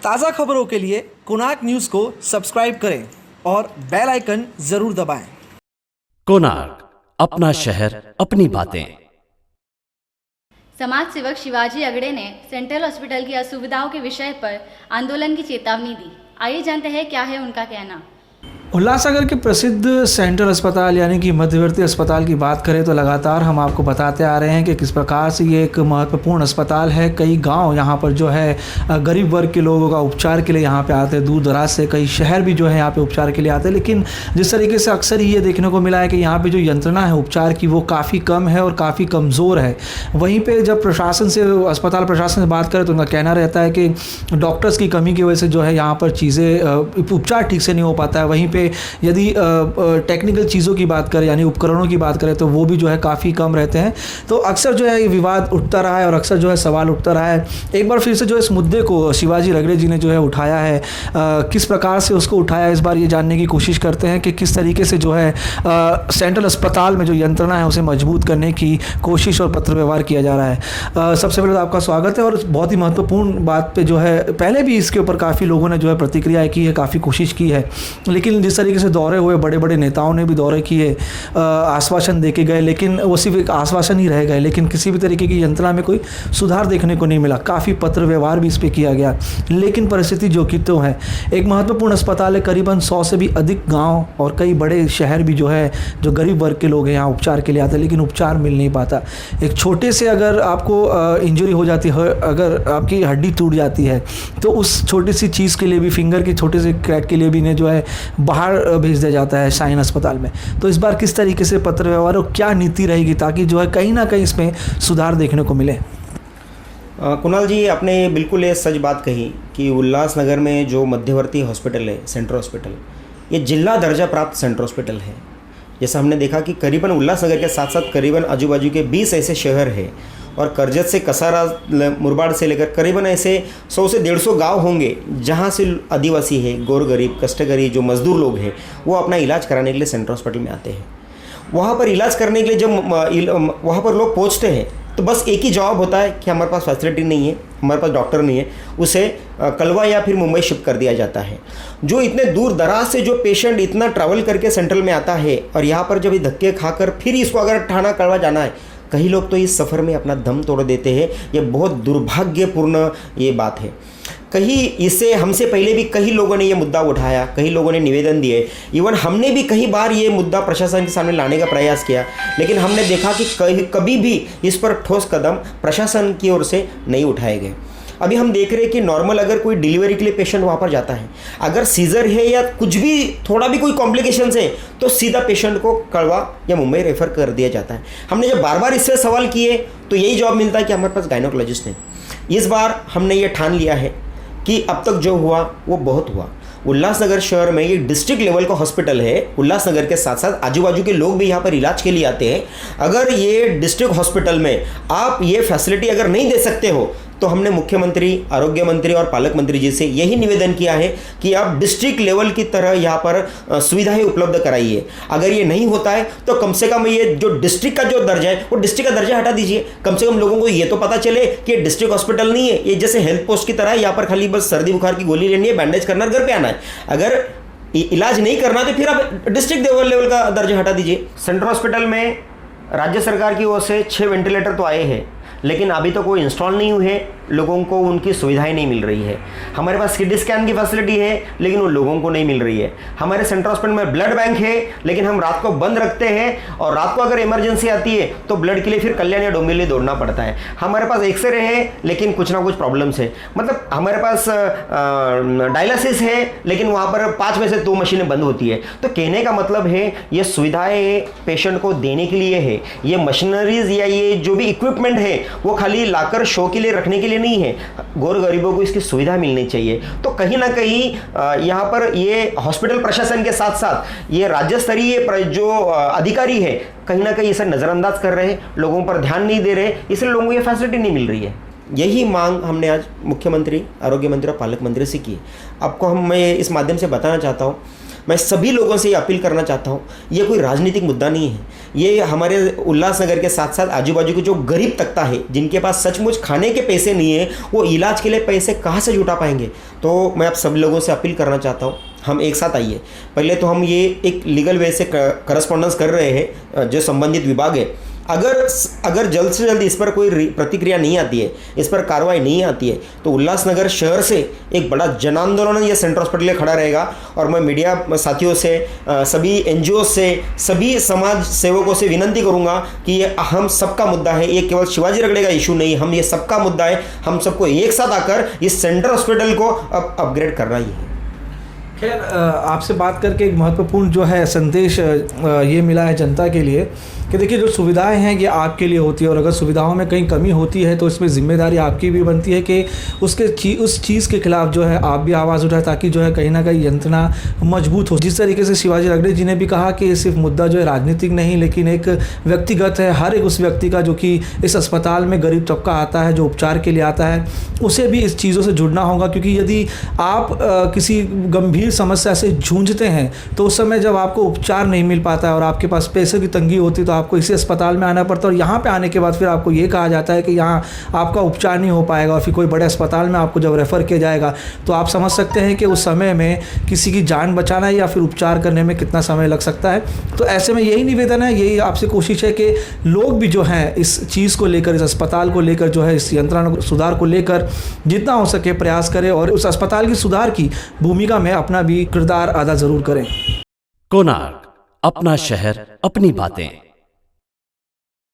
ताज़ा खबरों के लिए कोणार्क न्यूज़ को सब्सक्राइब करें और बेल आइकन ज़रूर दबाएं। कोणार्क, अपना शहर, अपनी बातें। समाज सेवक शिवाजी अगड़े ने सेंट्रल हॉस्पिटल की असुविधाओं के विषय पर आंदोलन की चेतावनी दी। आइए जानते हैं क्या है उनका कहना। उल्लासनगर के प्रसिद्ध सेंट्रल अस्पताल यानी कि मध्यवर्ती अस्पताल की बात करें तो लगातार हम आपको बताते आ रहे हैं कि किस प्रकार से ये एक महत्वपूर्ण अस्पताल है। कई गांव यहाँ पर जो है गरीब वर्ग के लोगों का उपचार के लिए यहाँ पे आते हैं, दूर दराज से कई शहर भी जो है यहाँ पे उपचार के लिए आते हैं। लेकिन जिस तरीके से अक्सर ही ये देखने को मिला है कि यहाँ पर जो यंत्रणा है उपचार की वो काफ़ी कम है और काफ़ी कमज़ोर है। वहीं पर जब प्रशासन से, अस्पताल प्रशासन से बात करें तो उनका कहना रहता है कि डॉक्टर्स की कमी की वजह से जो है यहाँ पर चीज़ें उपचार ठीक से नहीं हो पाता है। वहीं पे यदि टेक्निकल चीज़ों की बात करें यानी उपकरणों की बात करें तो वो भी जो है काफ़ी कम रहते हैं। तो अक्सर जो है ये विवाद उठता रहा है और अक्सर जो है सवाल उठता रहा है। एक बार फिर से जो इस मुद्दे को शिवाजी रगड़े जी ने जो है उठाया है, किस प्रकार से उसको उठाया, इस बार ये जानने की कोशिश करते हैं कि किस तरीके से जो है सेंट्रल अस्पताल में जो यंत्रणा है उसे मजबूत करने की कोशिश और पत्र व्यवहार किया जा रहा है। सबसे पहले तो आपका स्वागत है और बहुत ही महत्वपूर्ण बात पे जो है पहले भी इसके ऊपर काफ़ी लोगों ने जो है प्रतिक्रियाएँ की है, काफ़ी कोशिश की है। लेकिन जिस तरीके से दौरे हुए, बड़े बड़े नेताओं ने भी दौरे किए, आश्वासन देके गए, लेकिन वो सिर्फ एक आश्वासन ही रह गए, लेकिन किसी भी तरीके की यंत्रणा में कोई सुधार देखने को नहीं मिला। काफ़ी पत्र व्यवहार भी इस पर किया गया, लेकिन परिस्थिति जो कि तो है। एक महत्वपूर्ण अस्पताल है, करीबन 100 से भी अधिक गांव और कई बड़े शहर भी जो है, जो गरीब वर्ग के लोग हैं यहाँ उपचार के लिए आते हैं, लेकिन उपचार मिल नहीं पाता। एक छोटे से अगर आपको इंजरी हो जाती है, अगर आपकी हड्डी टूट जाती है तो उस छोटी सी चीज़ के लिए भी, फिंगर के छोटे से क्रैक के लिए भी ने जो है बाहर भेज दिया जाता है शाइन अस्पताल में। तो इस बार किस तरीके से पत्र व्यवहार और क्या नीति रहेगी ताकि जो है कहीं ना कहीं इसमें सुधार देखने को मिले? कुणाल जी, आपने बिल्कुल ये सच बात कही कि उल्लासनगर में जो मध्यवर्ती हॉस्पिटल है, सेंट्रल हॉस्पिटल, ये जिला दर्जा प्राप्त सेंट्रल हॉस्पिटल है। जैसा हमने देखा कि करीबन उल्लासनगर के साथ साथ करीबन आजू बाजू के 20 ऐसे शहर हैं और करजत से कसारा, मुरबाड से लेकर करीबन ऐसे 100 से 150 गांव होंगे जहां से आदिवासी है, गौर गरीब, कष्टगरीब जो मजदूर लोग हैं वो अपना इलाज कराने के लिए सेंट्रल हॉस्पिटल में आते हैं। वहां पर इलाज करने के लिए जब वहां पर लोग पहुंचते हैं तो बस एक ही जवाब होता है कि हमारे पास फैसिलिटी नहीं है, हमारे पास डॉक्टर नहीं है, उसे कलवा या फिर मुंबई शिफ्ट कर दिया जाता है। जो इतने दूर दराज से जो पेशेंट इतना ट्रैवल करके सेंट्रल में आता है और यहाँ पर जब ये धक्के खाकर फिर इसको अगर ठाना कलवा जाना है, कई लोग तो इस सफ़र में अपना दम तोड़ देते हैं। ये बहुत दुर्भाग्यपूर्ण ये बात है। कहीं इससे हमसे पहले भी कई लोगों ने ये मुद्दा उठाया, कई लोगों ने निवेदन दिए, इवन हमने भी कई बार ये मुद्दा प्रशासन के सामने लाने का प्रयास किया, लेकिन हमने देखा कि कभी भी इस पर ठोस कदम प्रशासन की ओर से नहीं उठाए गए। अभी हम देख रहे हैं कि नॉर्मल अगर कोई डिलीवरी के लिए पेशेंट वहाँ पर जाता है, अगर सीजर है या कुछ भी थोड़ा भी कोई कॉम्प्लिकेशंस है तो सीधा पेशेंट को कड़वा या मुंबई रेफर कर दिया जाता है। हमने जब बार बार इससे सवाल किए तो यही जवाब मिलता है कि हमारे पास गायनोकोलॉजिस्ट नहीं। इस बार हमने ये ठान लिया है कि अब तक जो हुआ वो बहुत हुआ। उल्लासनगर शहर में ये डिस्ट्रिक्ट लेवल का हॉस्पिटल है। उल्लासनगर के साथ साथ आजू बाजू के लोग भी यहाँ पर इलाज के लिए आते हैं। अगर ये डिस्ट्रिक्ट हॉस्पिटल में आप ये फैसिलिटी अगर नहीं दे सकते हो तो हमने मुख्यमंत्री, आरोग्य मंत्री और पालक मंत्री जी से यही निवेदन किया है कि आप डिस्ट्रिक्ट लेवल की तरह यहाँ पर सुविधाएं उपलब्ध कराइए। अगर ये नहीं होता है तो कम से कम ये जो डिस्ट्रिक्ट का जो दर्जा है वो डिस्ट्रिक्ट का दर्जा हटा दीजिए। कम से कम लोगों को ये तो पता चले कि ये डिस्ट्रिक्ट हॉस्पिटल नहीं है, ये जैसे हेल्थ पोस्ट की तरह है, यहाँ पर खाली बस सर्दी बुखार की गोली लेनी है, बैंडेज करना, घर पर आना है। अगर इलाज नहीं करना तो फिर आप डिस्ट्रिक्ट लेवल का दर्जा हटा दीजिए। सेंट्रल हॉस्पिटल में राज्य सरकार की ओर से 6 वेंटिलेटर तो आए हैं, लेकिन अभी तो कोई इंस्टॉल नहीं हुए, लोगों को उनकी सुविधाएं नहीं मिल रही है। हमारे पास सीटी स्कैन की फैसिलिटी है लेकिन वो लोगों को नहीं मिल रही है। हमारे सेंट्रल हॉस्पिटल में ब्लड बैंक है लेकिन हम रात को बंद रखते हैं और रात को अगर इमरजेंसी आती है तो ब्लड के लिए फिर कल्याण या डोंबिवली दौड़ना पड़ता है। हमारे पास एक्सरे है लेकिन कुछ ना कुछ प्रॉब्लम्स है। मतलब हमारे पास डायलिसिस है लेकिन वहाँ पर 5 में से 2 मशीनें बंद होती है। तो कहने का मतलब है ये सुविधाएँ पेशेंट को देने के लिए है। ये मशीनरीज या ये जो भी इक्विपमेंट है वो खाली लाकर शो के लिए रखने के लिए नहीं है। गौर गरीबों को इसकी सुविधा मिलनी चाहिए। तो कहीं ना कहीं यहाँ पर ये हॉस्पिटल प्रशासन के साथ साथ ये राज्य स्तरीय जो अधिकारी है कहीं ना कहीं इसे नज़रअंदाज कर रहे हैं, लोगों पर ध्यान नहीं दे रहे, इसलिए लोगों को ये फैसिलिटी नहीं मिल रही है। यही मांग हमने आज मुख्यमंत्री, आरोग्य मंत्री और पालक मंत्री से की। आपको मैं इस माध्यम से बताना चाहता हूँ मैं सभी लोगों से ये अपील करना चाहता हूँ, ये कोई राजनीतिक मुद्दा नहीं है। ये हमारे उल्लासनगर के साथ साथ आजू बाजू के जो गरीब तबका है, जिनके पास सचमुच खाने के पैसे नहीं है, वो इलाज के लिए पैसे कहाँ से जुटा पाएंगे। तो मैं आप सभी लोगों से अपील करना चाहता हूँ, हम एक साथ आइए। पहले तो हम ये एक लीगल वे से करस्पॉन्डेंस कर रहे हैं जो संबंधित विभाग है। अगर जल्द से जल्द इस पर कोई प्रतिक्रिया नहीं आती है, इस पर कार्रवाई नहीं आती है, तो उल्लासनगर शहर से एक बड़ा जन आंदोलन ये सेंट्रल हॉस्पिटल में खड़ा रहेगा। और मैं मीडिया साथियों से, सभी एनजीओ से, सभी समाज सेवकों से विनती करूंगा कि ये हम सबका मुद्दा है, ये केवल शिवाजी रगड़े का इशू नहीं, हम ये सबका मुद्दा है। हम सबको एक साथ आकर इस सेंट्रल हॉस्पिटल को अपग्रेड करना ही है। खैर, आपसे बात करके एक महत्वपूर्ण जो है संदेश ये मिला है जनता के लिए कि देखिए, जो सुविधाएं हैं ये आपके लिए होती है, और अगर सुविधाओं में कहीं कमी होती है तो इसमें जिम्मेदारी आपकी भी बनती है कि उस चीज़ के खिलाफ जो है आप भी आवाज़ उठाएं, ताकि जो है कहीं ना कहीं यंत्रणा मजबूत हो। जिस तरीके से शिवाजी रगड़े जी ने भी कहा कि सिर्फ मुद्दा जो है राजनीतिक नहीं, लेकिन एक व्यक्तिगत है। हर एक उस व्यक्ति का जो कि इस अस्पताल में गरीब तबका आता है, जो उपचार के लिए आता है, उसे भी इस चीज़ों से जुड़ना होगा। क्योंकि यदि आप किसी गंभीर समस्या से जूझते हैं तो उस समय जब आपको उपचार नहीं मिल पाता है और आपके पास पैसे की तंगी होती है, तो आपको इसी अस्पताल में आना पड़ता है। और यहाँ पे आने के बाद फिर आपको ये कहा जाता है कि यहाँ आपका उपचार नहीं हो पाएगा, और फिर कोई बड़े अस्पताल में आपको जब रेफ़र किया जाएगा तो आप समझ सकते हैं कि उस समय में किसी की जान बचाना या फिर उपचार करने में कितना समय लग सकता है। तो ऐसे में यही निवेदन है, यही आपसे कोशिश है कि लोग भी जो हैं इस चीज़ को लेकर, इस अस्पताल को लेकर, जो है इस यंत्रणा सुधार को लेकर जितना हो सके प्रयास करें, और उस अस्पताल की सुधार की भूमिका में अपना भी किरदार अदा ज़रूर करें। कोणार्क, अपना शहर, अपनी बातें।